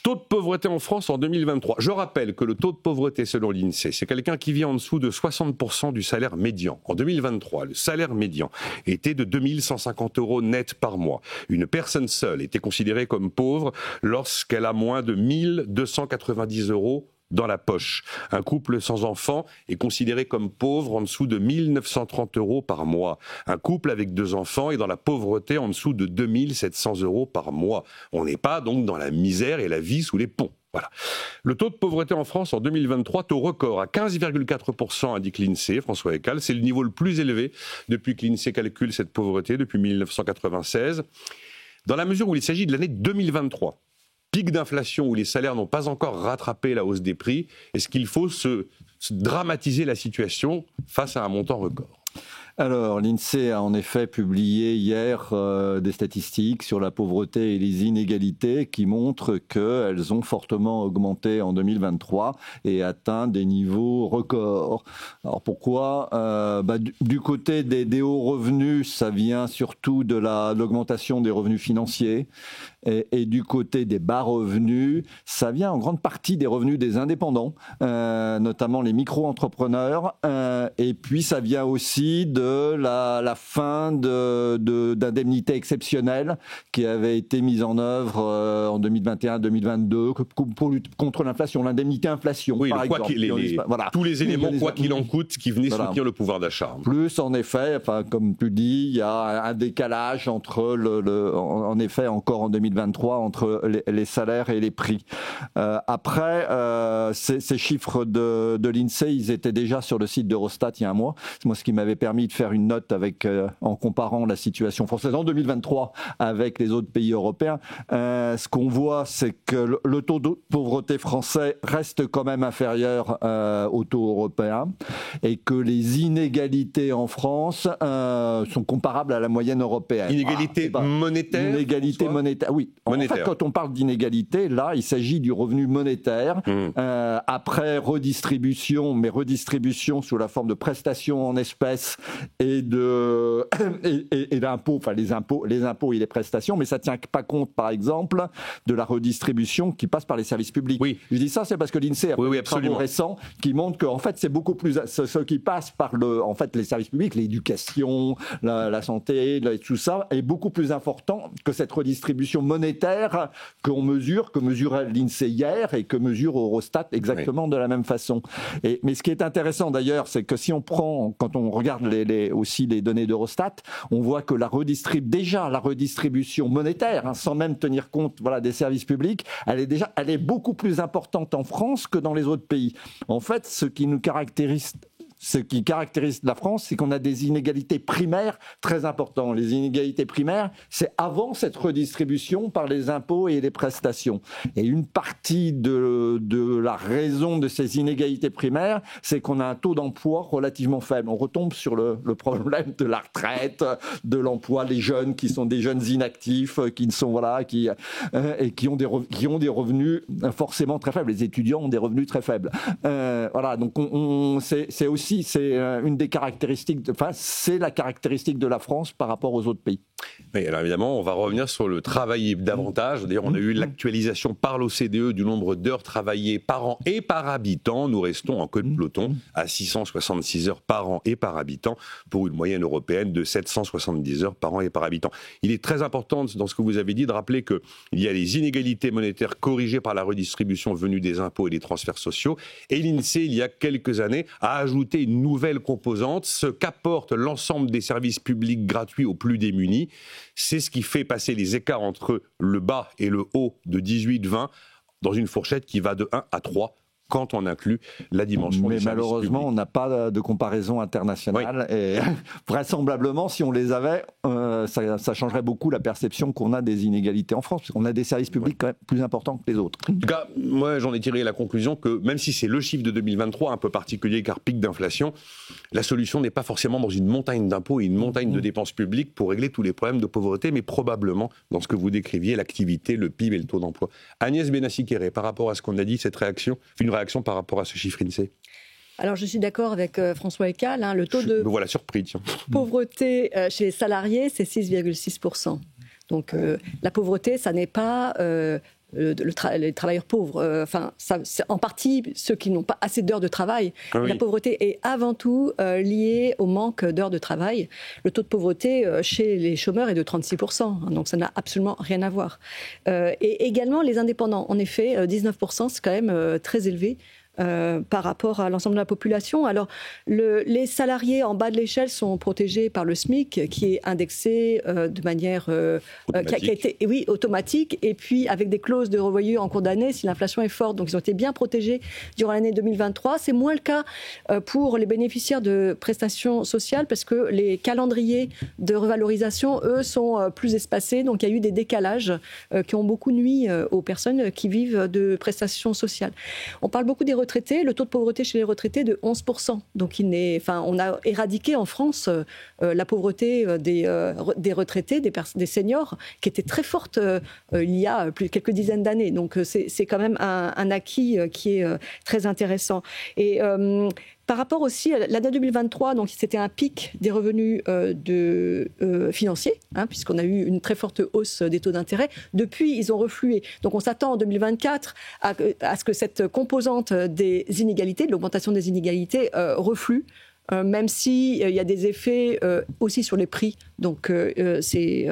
Taux de pauvreté en France en 2023. Je rappelle que le taux de pauvreté selon l'INSEE, c'est quelqu'un qui vit en dessous de 60% du salaire médian. En 2023, le salaire médian était de 2150 € net par mois. Une personne seule était considérée comme pauvre lorsqu'elle a moins de 1290 € dans la poche. Un couple sans enfant est considéré comme pauvre en dessous de 1930 € par mois. Un couple avec 2 enfants est dans la pauvreté en dessous de 2700 € par mois. On n'est pas donc dans la misère et la vie sous les ponts. Voilà. Le taux de pauvreté en France en 2023, taux record à 15,4%, indique l'INSEE, François Ekal. C'est le niveau le plus élevé depuis que l'INSEE calcule cette pauvreté, depuis 1996. Dans la mesure où il s'agit de l'année 2023, pic d'inflation où les salaires n'ont pas encore rattrapé la hausse des prix, est-ce qu'il faut se dramatiser la situation face à un montant record ? Alors, l'INSEE a en effet publié hier des statistiques sur la pauvreté et les inégalités qui montrent qu'elles ont fortement augmenté en 2023 et atteint des niveaux records. Alors pourquoi du côté des hauts revenus, ça vient surtout de l'augmentation des revenus financiers. Et du côté des bas revenus, ça vient en grande partie des revenus des indépendants, notamment les micro-entrepreneurs. Et puis ça vient aussi de la fin d'indemnités exceptionnelles qui avaient été mises en œuvre en 2021-2022 pour lutter contre l'inflation, l'indemnité inflation, oui, par exemple. Voilà. Tous les éléments, quoi qu'il en coûte, qui venaient soutenir le pouvoir d'achat. Plus, en effet, comme tu dis, il y a un décalage entre en effet, encore en 2023, entre les salaires et les prix. Après, ces chiffres de l'INSEE, ils étaient déjà sur le site d'Eurostat il y a un mois. C'est moi ce qui m'avait permis de faire une note en comparant la situation française en 2023 avec les autres pays européens. Ce qu'on voit, c'est que le taux de pauvreté français reste quand même inférieur au taux européen et que les inégalités en France sont comparables à la moyenne européenne. Inégalité monétaire ? Inégalité monétaire, oui. Monétaire. En fait, quand on parle d'inégalité, là, il s'agit du revenu monétaire. Après redistribution, mais redistribution sous la forme de prestations en espèces et d'impôts, enfin les impôts et les prestations, mais ça ne tient pas compte, par exemple, de la redistribution qui passe par les services publics. Oui. Je dis ça, c'est parce que l'INSEE a fait des travaux récents qui montrent qu'en fait, c'est beaucoup plus ce qui passe par les services publics, l'éducation, la santé, tout ça, est beaucoup plus important que cette redistribution monétaire que mesurait l'INSEE hier et que mesure Eurostat exactement de la même façon. Mais ce qui est intéressant d'ailleurs, c'est que si on prend, quand on regarde aussi les données d'Eurostat, on voit que la redistribution monétaire, sans même tenir compte des services publics, elle est beaucoup plus importante en France que dans les autres pays. En fait, ce qui caractérise la France, c'est qu'on a des inégalités primaires très importantes. Les inégalités primaires, c'est avant cette redistribution par les impôts et les prestations. Et une partie de la raison de ces inégalités primaires, c'est qu'on a un taux d'emploi relativement faible. On retombe sur le problème de la retraite, de l'emploi, les jeunes qui sont des jeunes inactifs, qui ont des revenus forcément très faibles. Les étudiants ont des revenus très faibles. Donc c'est aussi une des caractéristiques, c'est la caractéristique de la France par rapport aux autres pays. Oui, alors évidemment, on va revenir sur le travailler davantage. D'ailleurs, on a eu l'actualisation par l'OCDE du nombre d'heures travaillées par an et par habitant. Nous restons en queue de peloton à 666 heures par an et par habitant pour une moyenne européenne de 770 heures par an et par habitant. Il est très important dans ce que vous avez dit de rappeler qu'il y a les inégalités monétaires corrigées par la redistribution venue des impôts et des transferts sociaux. Et l'INSEE, il y a quelques années, a ajouté une nouvelle composante, ce qu'apporte l'ensemble des services publics gratuits aux plus démunis. C'est ce qui fait passer les écarts entre le bas et le haut de 18-20 dans une fourchette qui va de 1 à 3 quand on inclut la dimension des services publics. Mais malheureusement, on n'a pas de comparaison internationale. Oui. Et vraisemblablement, si on les avait, ça changerait beaucoup la perception qu'on a des inégalités en France. Parce qu'on a des services publics quand même plus importants que les autres. En tout cas, moi, j'en ai tiré la conclusion que même si c'est le chiffre de 2023, un peu particulier car pic d'inflation, la solution n'est pas forcément dans une montagne d'impôts et une montagne de dépenses publiques pour régler tous les problèmes de pauvreté, mais probablement dans ce que vous décriviez, l'activité, le PIB et le taux d'emploi. Agnès Benassi-Kéré, par rapport à ce qu'on a dit, cette réaction, une réaction par rapport à ce chiffre INSEE? Alors, je suis d'accord avec François Ekal. Le taux de me voilà surpris, tiens. Pauvreté chez les salariés, c'est 6,6%. Donc, la pauvreté, ça n'est pas les travailleurs pauvres. Enfin, c'est en partie ceux qui n'ont pas assez d'heures de travail. Ah oui. La pauvreté est avant tout liée au manque d'heures de travail. Le taux de pauvreté chez les chômeurs est de 36%, donc ça n'a absolument rien à voir. Et également les indépendants. En effet, 19%, c'est quand même très élevé. Par rapport à l'ensemble de la population. Alors, les salariés en bas de l'échelle sont protégés par le SMIC, qui est indexé de manière qui a été, oui, automatique, et puis avec des clauses de revoyure en cours d'année si l'inflation est forte. Donc, ils ont été bien protégés durant l'année 2023. C'est moins le cas pour les bénéficiaires de prestations sociales, parce que les calendriers de revalorisation, eux, sont plus espacés. Donc, il y a eu des décalages qui ont beaucoup nui aux personnes qui vivent de prestations sociales. On parle beaucoup des retraités. Le taux de pauvreté chez les retraités est de 11%. Donc, on a éradiqué en France la pauvreté des retraités, des seniors, qui était très forte il y a quelques dizaines d'années. Donc, c'est quand même un acquis qui est très intéressant. Et par rapport aussi à l'année 2023, donc c'était un pic des revenus financiers, puisqu'on a eu une très forte hausse des taux d'intérêt. Depuis, ils ont reflué. Donc on s'attend en 2024 à ce que cette composante des inégalités, de l'augmentation des inégalités, reflue. Même s'il y a des effets aussi sur les prix. Donc, c'est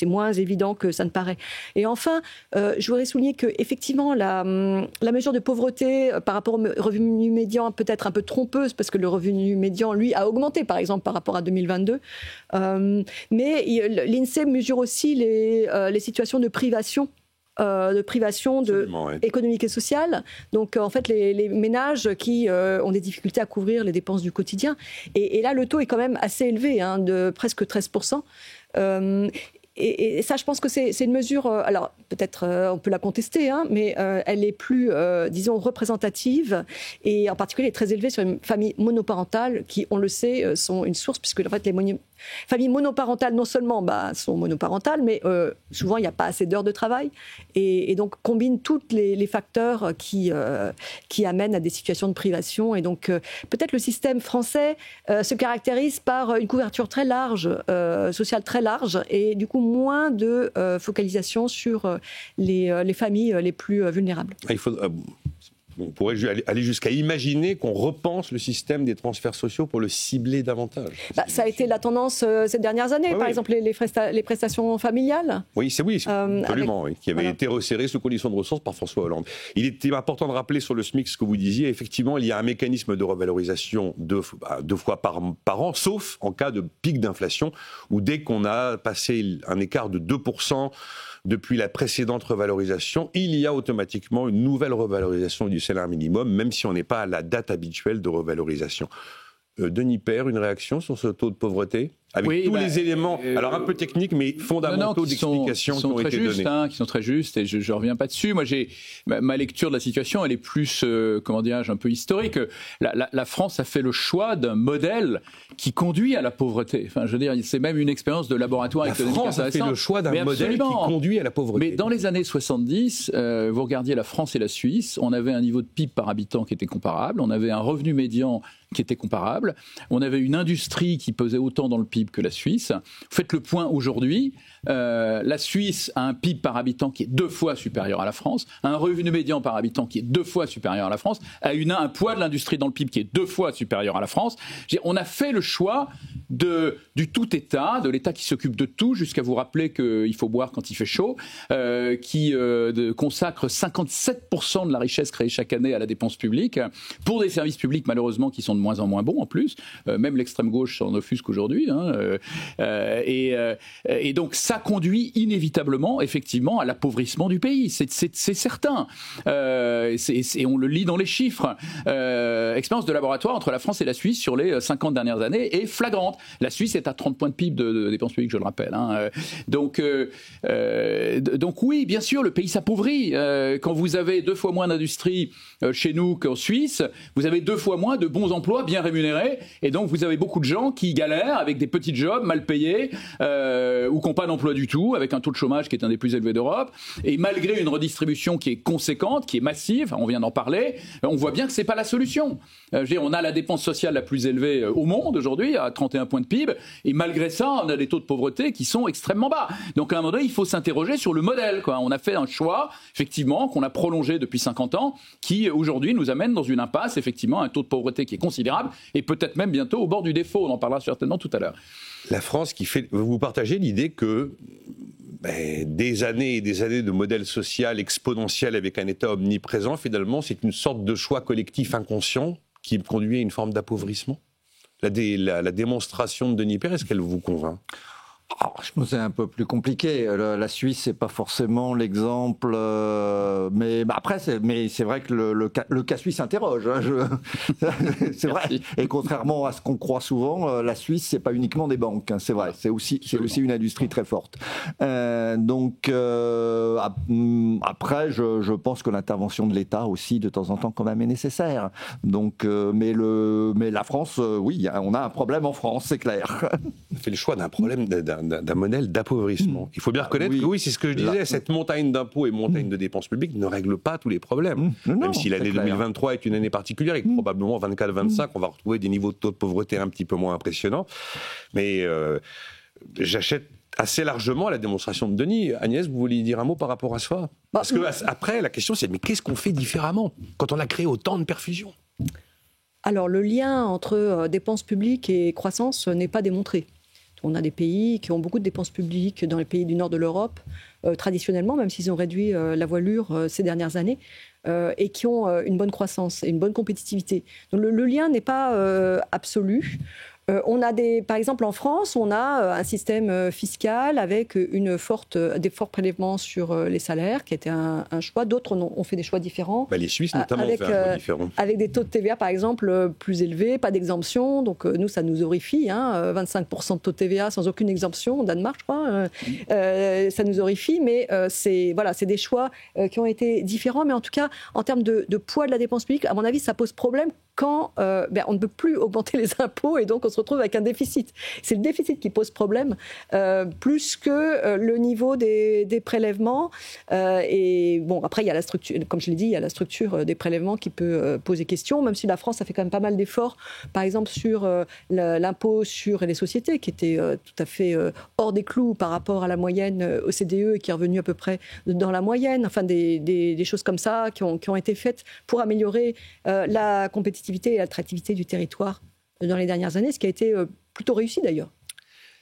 moins évident que ça ne paraît. Et enfin, je voudrais souligner qu'effectivement, la mesure de pauvreté par rapport au revenu médian peut être un peu trompeuse, parce que le revenu médian, lui, a augmenté, par exemple, par rapport à 2022. Mais l'INSEE mesure aussi les situations de privation économique et sociale. Donc, en fait, les ménages qui ont des difficultés à couvrir les dépenses du quotidien. Et là, le taux est quand même assez élevé, de presque 13%. Et ça, je pense que c'est une mesure, alors peut-être on peut la contester, mais elle est plus, disons, représentative, et en particulier elle est très élevée sur les familles monoparentales qui, on le sait, sont une source, puisque en fait les familles monoparentales, non seulement sont monoparentales, mais souvent il n'y a pas assez d'heures de travail, et donc combinent tous les facteurs qui amènent à des situations de privation. Et donc peut-être le système français se caractérise par une couverture très large, sociale très large, et du coup moins de focalisation sur les familles les plus vulnérables. On pourrait aller jusqu'à imaginer qu'on repense le système des transferts sociaux pour le cibler davantage. Ça a été la tendance ces dernières années, par exemple les prestations familiales. Oui, absolument, qui avait été resserré sous condition de ressources par François Hollande. Il était important de rappeler sur le SMIC ce que vous disiez. Effectivement, il y a un mécanisme de revalorisation deux fois par an, sauf en cas de pic d'inflation, où dès qu'on a passé un écart de 2% depuis la précédente revalorisation, il y a automatiquement une nouvelle revalorisation du salaire minimum, même si on n'est pas à la date habituelle de revalorisation. Denis Père, une réaction sur ce taux de pauvreté ? Avec tous les éléments, alors un peu techniques, mais fondamentaux d'explication qui ont été donnés. Qui sont très justes, et je ne reviens pas dessus. Moi, ma lecture de la situation, elle est plus, un peu historique. La France a fait le choix d'un modèle qui conduit à la pauvreté. Enfin, je veux dire, c'est même une expérience de laboratoire économique intéressante. La France a fait le choix d'un modèle qui conduit à la pauvreté. Mais dans les années 70, vous regardiez la France et la Suisse, on avait un niveau de PIB par habitant qui était comparable, on avait un revenu médian qui était comparable, on avait une industrie qui pesait autant dans le PIB que la Suisse. Vous faites le point aujourd'hui, la Suisse a un PIB par habitant qui est 2 fois supérieur à la France, un revenu médian par habitant qui est 2 fois supérieur à la France, a un poids de l'industrie dans le PIB qui est 2 fois supérieur à la France. On a fait le choix du tout-État, de l'État qui s'occupe de tout, jusqu'à vous rappeler qu'il faut boire quand il fait chaud, qui consacre 57% de la richesse créée chaque année à la dépense publique, pour des services publics malheureusement qui sont de moins en moins bons en plus, même l'extrême gauche s'en offusque aujourd'hui, et donc ça conduit inévitablement effectivement à l'appauvrissement du pays, c'est certain, et on le lit dans les chiffres. Expérience de laboratoire entre la France et la Suisse sur les 50 dernières années est flagrante. La Suisse est à 30 points de PIB de dépenses publiques, je le rappelle. Donc oui, bien sûr, le pays s'appauvrit. Quand vous avez 2 fois moins d'industrie chez nous qu'en Suisse, vous avez 2 fois moins de bons emplois bien rémunérés, et donc vous avez beaucoup de gens qui galèrent avec des petits jobs mal payés, ou qui n'ont pas d'emploi du tout, avec un taux de chômage qui est un des plus élevés d'Europe, et malgré une redistribution qui est conséquente, qui est massive, on vient d'en parler, on voit bien que c'est pas la solution. On a la dépense sociale la plus élevée au monde aujourd'hui, à 31%, point de PIB, et malgré ça, on a des taux de pauvreté qui sont extrêmement bas. Donc à un moment donné, il faut s'interroger sur le modèle, quoi. On a fait un choix, effectivement, qu'on a prolongé depuis 50 ans, qui aujourd'hui nous amène dans une impasse, effectivement, un taux de pauvreté qui est considérable, et peut-être même bientôt au bord du défaut. On en parlera certainement tout à l'heure. La France qui fait... Vous partagez l'idée que des années et des années de modèle social exponentiel avec un État omniprésent, finalement, c'est une sorte de choix collectif inconscient qui conduit à une forme d'appauvrissement. La démonstration de Denis Père, est-ce qu'elle vous convainc ? C'est un peu plus compliqué. La Suisse, c'est pas forcément l'exemple, mais après, c'est vrai que le cas suisse interroge. Hein, c'est vrai. Et contrairement à ce qu'on croit souvent, la Suisse, c'est pas uniquement des banques. Hein, c'est vrai. C'est aussi une industrie très forte. Donc après, je pense que l'intervention de l'État aussi, de temps en temps, quand même, est nécessaire. Donc, mais la France, oui, on a un problème en France, c'est clair. On fait le choix d'un problème d'un modèle d'appauvrissement. Il faut bien reconnaître que oui, c'est ce que je disais, cette montagne d'impôts et montagne de dépenses publiques ne règle pas tous les problèmes. Même si l'année 2023 est une année particulière et que probablement 24-25, on va retrouver des niveaux de taux de pauvreté un petit peu moins impressionnants. Mais j'achète assez largement la démonstration de Denis. Agnès, vous vouliez dire un mot par rapport à ça ? Parce que après, la question c'est, mais qu'est-ce qu'on fait différemment quand on a créé autant de perfusions ? Alors, le lien entre dépenses publiques et croissance n'est pas démontré. On a des pays qui ont beaucoup de dépenses publiques dans les pays du nord de l'Europe, traditionnellement, même s'ils ont réduit la voilure ces dernières années, et qui ont une bonne croissance et une bonne compétitivité. Donc le lien n'est pas absolu. On a par exemple en France, on a un système fiscal avec des forts prélèvements sur les salaires, qui était un choix. D'autres ont fait des choix différents. Les Suisses notamment ont fait un choix différent. Avec des taux de TVA par exemple plus élevés, pas d'exemption. Donc nous, ça nous horrifie. 25% de taux de TVA sans aucune exemption, au Danemark je crois. Ça nous horrifie, mais c'est des choix qui ont été différents. Mais en tout cas, en termes de poids de la dépense publique, à mon avis, ça pose problème quand on ne peut plus augmenter les impôts et donc on se retrouve avec un déficit. C'est le déficit qui pose problème, plus que le niveau des prélèvements. Et bon, après, il y a la structure, comme je l'ai dit, il y a la structure des prélèvements qui peut poser question, même si la France a fait quand même pas mal d'efforts, par exemple sur l'impôt sur les sociétés, qui était tout à fait hors des clous par rapport à la moyenne OCDE et qui est revenu à peu près dans la moyenne. Enfin, des choses comme ça qui ont été faites pour améliorer la compétitivité et l'attractivité du territoire dans les dernières années, ce qui a été plutôt réussi d'ailleurs.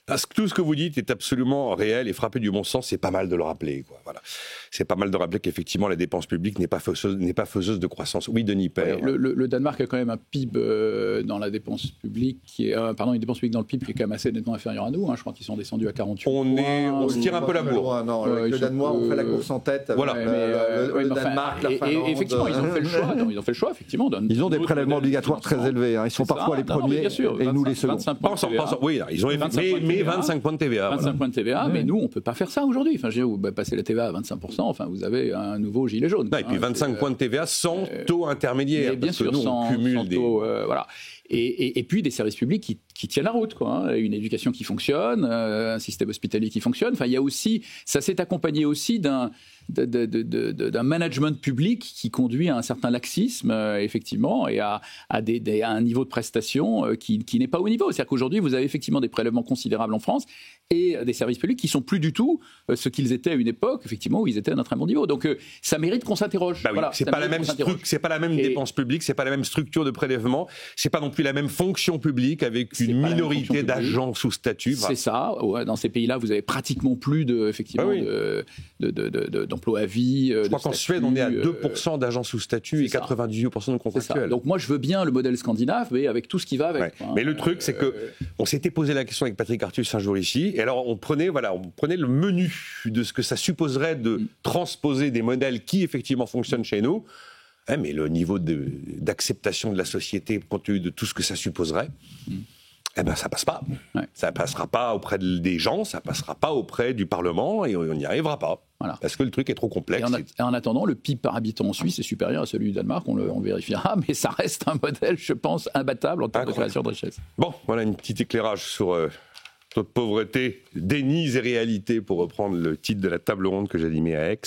Parce que tout ce que vous dites est absolument réel et frappé du bon sens, c'est pas mal de le rappeler, quoi. Voilà. C'est pas mal de rappeler qu'effectivement la dépense publique n'est pas faiseuse de croissance. Oui, Denis Père. Oui, le Danemark a quand même un PIB dans la dépense publique une dépense publique dans le PIB qui est quand même assez nettement inférieure à nous. Je crois qu'ils sont descendus à 48. On se tire un peu la bourre. Non, le Danemark, on fait la course en tête. Voilà. Le Danemark, la Finlande. Effectivement, ils ont fait le choix. Ils ont fait le choix, effectivement. Ils ont des prélèvements obligatoires très élevés. Ils sont parfois les premiers et nous les seconds. Oui, ils ont 25 points de TVA. 25 points de TVA, mais nous, on ne peut pas faire ça aujourd'hui. Enfin, vous passez la TVA à 25%, enfin, vous avez un nouveau gilet jaune. Et puis 25 points de TVA sans taux intermédiaire. Bien sûr, sans taux, voilà. Et puis des services publics qui tiennent la route, quoi. Une éducation qui fonctionne, un système hospitalier qui fonctionne. Enfin, il y a aussi, ça s'est accompagné aussi d'un management public qui conduit à un certain laxisme, effectivement, et à un niveau de prestation qui n'est pas au niveau. C'est-à-dire qu'aujourd'hui, vous avez effectivement des prélèvements considérables en France et des services publics qui sont plus du tout ce qu'ils étaient à une époque, effectivement, où ils étaient à un très bon niveau. Donc, ça mérite qu'on s'interroge. Oui, voilà, c'est pas la même dépense publique, c'est pas la même structure de prélèvement, c'est pas non plus la même fonction publique avec une minorité d'agents sous statut. C'est ça. Ouais, dans ces pays-là, vous avez pratiquement plus d'emplois à vie. Je crois qu'en Suède, on est à 2% d'agents sous statut et 98% de contractuels. Donc moi, je veux bien le modèle scandinave, mais avec tout ce qui va avec. Ouais. Mais le truc, c'est que on s'était posé la question avec Patrick Artus un jour ici, et alors on prenait le menu de ce que ça supposerait de transposer des modèles qui effectivement fonctionnent chez nous. Mais le niveau d'acceptation de la société, compte tenu de tout ce que ça supposerait, ça passe pas. Ouais. Ça passera pas auprès des gens, ça passera pas auprès du Parlement, et on n'y arrivera pas. Voilà. Parce que le truc est trop complexe. Et en attendant, le PIB par habitant en Suisse est supérieur à celui du Danemark, on le vérifiera, mais ça reste un modèle, je pense, imbattable en termes de création de richesse. Bon, voilà un petit éclairage sur taux de pauvreté, dénis et réalité, pour reprendre le titre de la table ronde que j'animais à Aix.